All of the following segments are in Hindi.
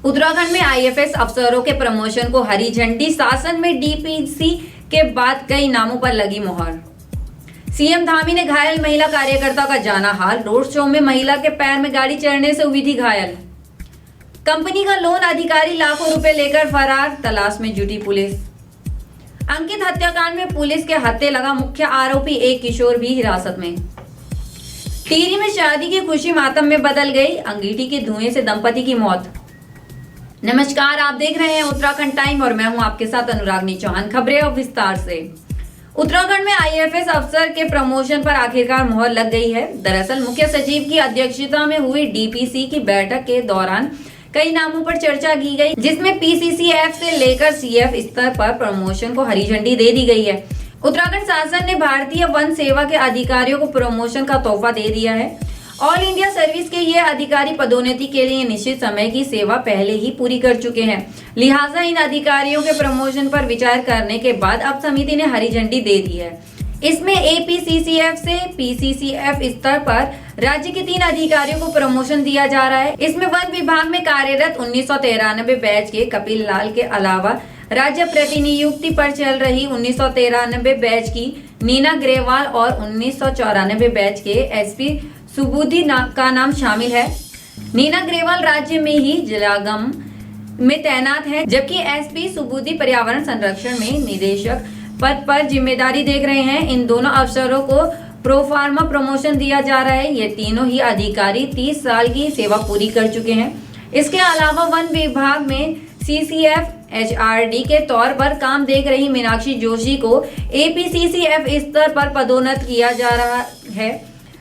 उत्तराखंड में आईएफएस अफसरों के प्रमोशन को हरी झंडी, शासन में डीपीसी के बाद कई नामों पर लगी मुहर। सीएम धामी ने घायल महिला कार्यकर्ता का जाना हाल, रोड शो में महिला के पैर में गाड़ी चढ़ने से हुई थी घायल। कंपनी का लोन अधिकारी लाखों रुपए लेकर फरार, तलाश में जुटी पुलिस। अंकित हत्याकांड में पुलिस के हत्थे लगा मुख्य आरोपी, एक किशोर भी हिरासत में। टिहरी में शादी की खुशी मातम में बदल गई, अंगीठी के धुएं से दंपति की मौत। नमस्कार, आप देख रहे हैं उत्तराखंड टाइम और मैं हूं आपके साथ अनुरागनी चौहान। खबरें अब विस्तार से। उत्तराखंड में आईएफएस अफसर के प्रमोशन पर आखिरकार मुहर लग गई है। दरअसल मुख्य सचिव की अध्यक्षता में हुई डीपीसी की बैठक के दौरान कई नामों पर चर्चा की गई, जिसमें पीसीसीएफ से लेकर सीएफ स्तर पर प्रमोशन को हरी झंडी दे दी गई है। उत्तराखंड शासन ने भारतीय वन सेवा के अधिकारियों को प्रमोशन का तोहफा दे दिया है। ऑल इंडिया सर्विस के ये अधिकारी पदोन्नति के लिए निश्चित समय की सेवा पहले ही पूरी कर चुके हैं, लिहाजा इन अधिकारियों के प्रमोशन पर विचार करने के बाद अब समिति ने हरी झंडी दे दी है। इसमें एपीसीसीएफ से पीसीसीएफ स्तर पर राज्य के 3 अधिकारियों को प्रमोशन दिया जा रहा है। इसमें वन विभाग में कार्यरत 1993 बैच के कपिल लाल के अलावा राज्य प्रतिनियुक्ति पर चल रही 1993 बैच की नीना ग्रेवाल और 1994 बैच के एसपी सुबुद्धि का नाम शामिल है। नीना ग्रेवाल राज्य में ही जिलागम में तैनात है, जबकि एसपी सुबुद्धि पर्यावरण संरक्षण में निदेशक पद पर जिम्मेदारी देख रहे हैं। इन दोनों अफसरों को प्रोफार्मा प्रमोशन दिया जा रहा है। ये तीनों ही अधिकारी 30 साल की सेवा पूरी कर चुके हैं। इसके अलावा वन विभाग में सीसीएफ एचआरडी के तौर पर काम देख रही मीनाक्षी जोशी को एपीसीसीएफ स्तर पर पदोन्नत किया जा रहा है।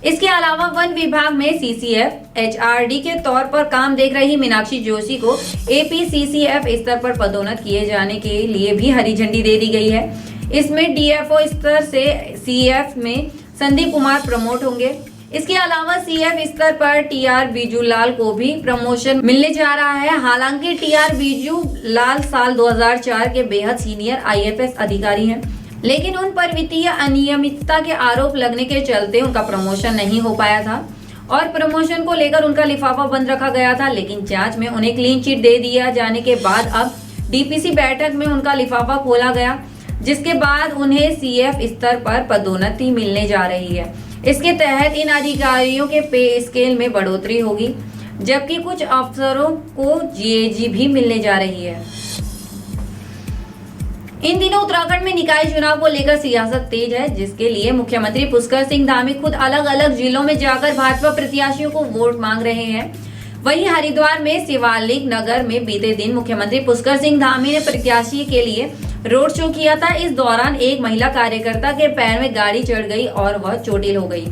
इसके अलावा वन विभाग में सीसीएफ एचआरडी के तौर पर काम देख रही मीनाक्षी जोशी को एपीसीसीएफ स्तर पर पदोन्नत किए जाने के लिए भी हरी झंडी दे दी गई है। इसमें डीएफओ स्तर से सीएफ में संदीप कुमार प्रमोट होंगे। इसके अलावा सीएफ स्तर पर टीआर बीजूलाल को भी प्रमोशन मिलने जा रहा है। हालांकि टीआर बीजूलाल साल 2004 के बेहद सीनियर आईएफएस अधिकारी हैं, लेकिन उन पर वित्तीय अनियमितता के आरोप लगने के चलते उनका प्रमोशन नहीं हो पाया था और प्रमोशन को लेकर उनका लिफाफा बंद रखा गया था। लेकिन जांच में उन्हें क्लीन चिट दे दिया जाने के बाद अब डीपीसी बैठक में उनका लिफाफा खोला गया, जिसके बाद उन्हें सीएफ स्तर पर पदोन्नति मिलने जा रही है। इसके तहत इन अधिकारियों के पे स्केल में बढ़ोतरी होगी, जबकि कुछ अफसरों को जीएजी भी मिलने जा रही है। इन दिनों उत्तराखंड में निकाय चुनाव को लेकर सियासत तेज है, जिसके लिए मुख्यमंत्री पुष्कर सिंह धामी खुद अलग अलग जिलों में जाकर भाजपा प्रत्याशियों को वोट मांग रहे हैं। वहीं हरिद्वार में शिवालिक नगर में बीते दिन मुख्यमंत्री पुष्कर सिंह धामी ने प्रत्याशी के लिए रोड शो किया था। इस दौरान एक महिला कार्यकर्ता के पैर में गाड़ी चढ़ गई और वह चोटिल हो गई,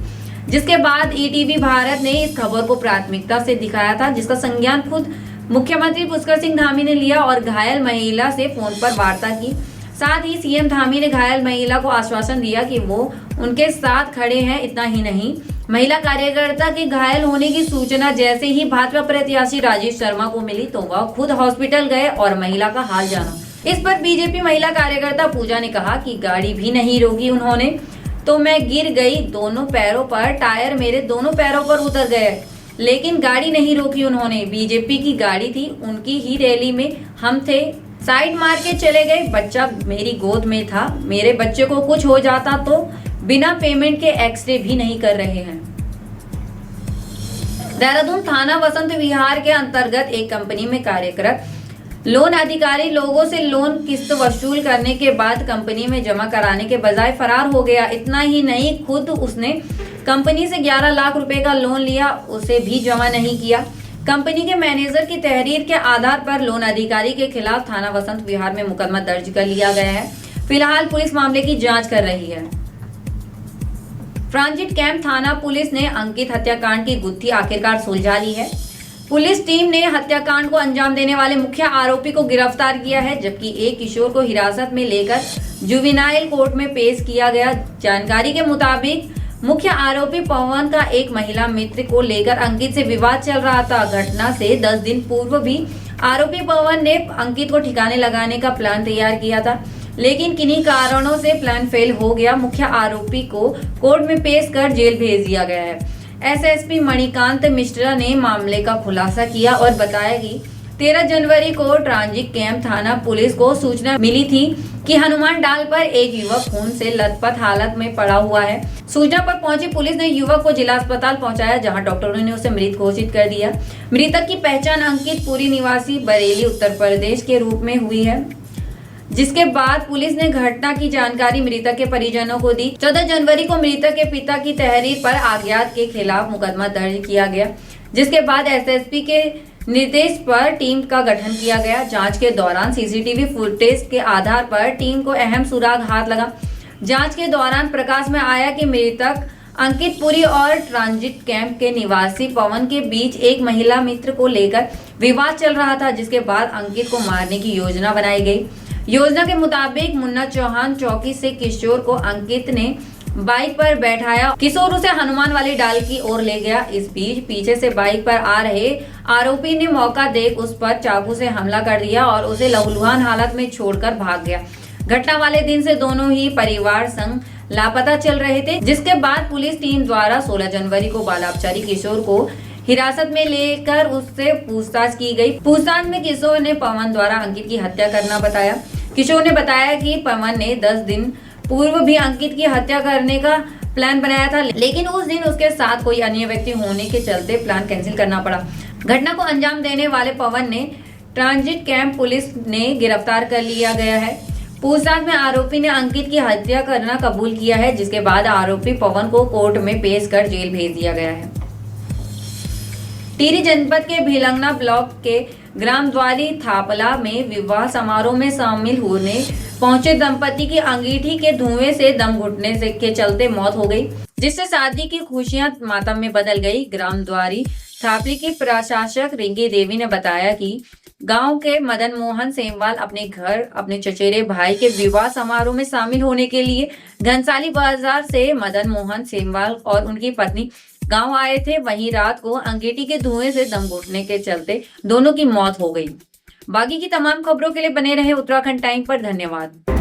जिसके बाद ईटीवी भारत ने इस खबर को प्राथमिकता से दिखाया था, जिसका संज्ञान खुद मुख्यमंत्री पुष्कर सिंह धामी ने लिया और घायल महिला से फोन पर वार्ता की। साथ ही सीएम धामी ने घायल महिला को आश्वासन दिया कि वो उनके साथ खड़े हैं। इतना ही नहीं, महिला कार्यकर्ता के घायल होने की सूचना जैसे ही भाजपा प्रत्याशी राजेश शर्मा को मिली तो वह खुद हॉस्पिटल गए और महिला का हाल जाना। इस पर बीजेपी महिला कार्यकर्ता पूजा ने कहा कि गाड़ी भी नहीं रोकी उन्होंने, तो मैं गिर गई, दोनों पैरों पर टायर मेरे दोनों पैरों पर उतर गए, लेकिन गाड़ी नहीं रोकी उन्होंने। बीजेपी की गाड़ी थी, उनकी ही रैली में हम थे, साइड मार के चले गए। बच्चा मेरी गोद में था, मेरे बच्चे को कुछ हो जाता तो बिना पेमेंट के एक्सरे भी नहीं कर रहे हैं। देहरादून थाना वसंत विहार के अंतर्गत एक कंपनी में कार्यरत लोन अधिकारी लोगों से लोन किस्त वसूल करने के बाद कंपनी में जमा कराने के बजाय फरार हो गया। इतना ही नहीं, खुद उसने कंपनी से 11 लाख रुपए का लोन लिया, उसे भी जमा नहीं किया। कंपनी के मैनेजर की तहरीर के आधार पर लोन अधिकारी के खिलाफ थाना वसंत विहार में मुकदमा दर्ज कर लिया गया है। फिलहाल पुलिस मामले की जांच कर रही है। ट्रांजिट कैंप थाना पुलिस ने अंकित हत्याकांड की गुत्थी आखिरकार सुलझा ली है। पुलिस टीम ने हत्याकांड को अंजाम देने वाले मुख्य आरोपी को गिरफ्तार किया है, जबकि एक किशोर को हिरासत में लेकर जुवेनाइल कोर्ट में पेश किया गया। जानकारी के मुताबिक मुख्य आरोपी पवन का एक महिला मित्र को लेकर अंकित से विवाद चल रहा था। घटना से 10 दिन पूर्व भी आरोपी पवन ने अंकित को ठिकाने लगाने का प्लान तैयार किया था, लेकिन किन्हीं कारणों से प्लान फेल हो गया। मुख्य आरोपी को कोर्ट में पेश कर जेल भेज दिया गया है। एसएसपी मणिकांत मिश्रा ने मामले का खुलासा किया और बताया कि 13 जनवरी को ट्रांजिट कैंप थाना पुलिस को सूचना मिली थी कि हनुमान डाल पर एक युवक खून से लथपथ हालत में पड़ा हुआ है। सूचना पर पहुंची पुलिस ने युवक को जिला अस्पताल पहुंचाया, जहां डॉक्टरों ने उसे मृत घोषित कर दिया। मृतक की पहचान अंकित पुरी निवासी बरेली उत्तर प्रदेश के रूप में हुई है, जिसके बाद पुलिस ने घटना की जानकारी मृतक के परिजनों को दी। 14 जनवरी को मृतक के पिता की तहरीर पर अज्ञात के खिलाफ मुकदमा दर्ज किया गया, जिसके बाद एसएसपी के निर्देश पर टीम का गठन किया गया। जांच के दौरान सीसीटीवी फुटेज के आधार पर टीम को अहम सुराग हाथ लगा। जांच के दौरान प्रकाश में आया कि मृतक अंकित पुरी और ट्रांजिट कैंप के निवासी पवन के बीच एक महिला मित्र को लेकर विवाद चल रहा था, जिसके बाद अंकित को मारने की योजना बनाई गई। योजना के मुताबिक मुन्ना चौहान चौकी से किशोर को अंकित ने बाइक पर बैठाया, किशोर उसे हनुमान वाली डाल की ओर ले गया। इस बीच पीछे से बाइक पर आ रहे आरोपी ने मौका देख उस पर चाकू से हमला कर दिया और उसे लहूलुहान हालत में छोड़कर भाग गया। घटना वाले दिन से दोनों ही परिवार संग लापता चल रहे थे, जिसके बाद पुलिस टीम द्वारा 16 जनवरी को बालापचारी किशोर को हिरासत में लेकर उससे पूछताछ की गई। पूछताछ में किशोर ने पवन द्वारा अंकित की हत्या करना बताया। किशोर ने बताया कि पवन ने 10 दिन पूर्व भी अंकित की हत्या करने का प्लान बनाया था, लेकिन उस दिन उसके साथ कोई अन्य व्यक्ति होने के चलते प्लान कैंसिल करना पड़ा। घटना को अंजाम देने वाले पवन ने ट्रांजिट कैंप पुलिस ने गिरफ्तार कर लिया गया है। पूछताछ में आरोपी ने अंकित की हत्या करना कबूल किया है, जिसके बाद आरोपी पवन को कोर्ट में पेश कर जेल भेज दिया गया है। टिहरी जनपद के भिलंगना ब्लॉक के ग्राम द्वारी थापला में विवाह समारोह में शामिल होने पहुंचे दंपति की अंगीठी के धुएं से दम घुटने के चलते मौत हो गई, जिससे शादी की खुशियां मातम में बदल गई। ग्राम द्वारी थापली की प्रशासक रिंकी देवी ने बताया कि गांव के मदन मोहन सेमवाल अपने घर अपने चचेरे भाई के विवाह समारोह में शामिल होने के लिए घनसाली बाजार से मदन मोहन सेमवाल और उनकी पत्नी गांव आए थे। वहीं रात को अंगीठी के धुएं से दम घुटने के चलते दोनों की मौत हो गई। बाकी की तमाम खबरों के लिए बने रहे उत्तराखंड टाइम पर। धन्यवाद।